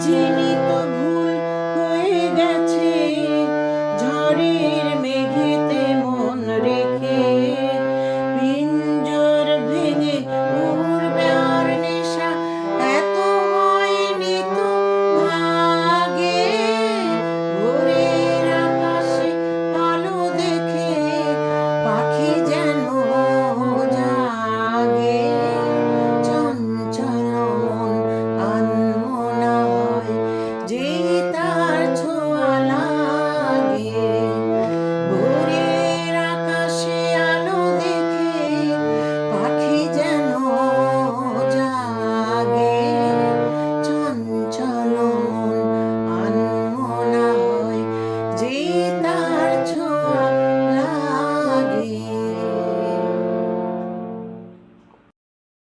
বুঝিনি তো ভুল হয়ে গেছে, ঝড়ের মেঘেতে মন রেখে পিঞ্জর ভেঙে উড়বে আর নেশা এত হয়নি তো ভাগে। ভোরের আকাশে আলো দেখে পাখি যেন জাগে, চঞ্চল মন আনমনা হয় যেই তার ছোঁয়া লাগে। ভোরের আকাশে আলো দেখে পাখি যেন জাগে, চঞ্চল মন আনমনা হয় যেই তার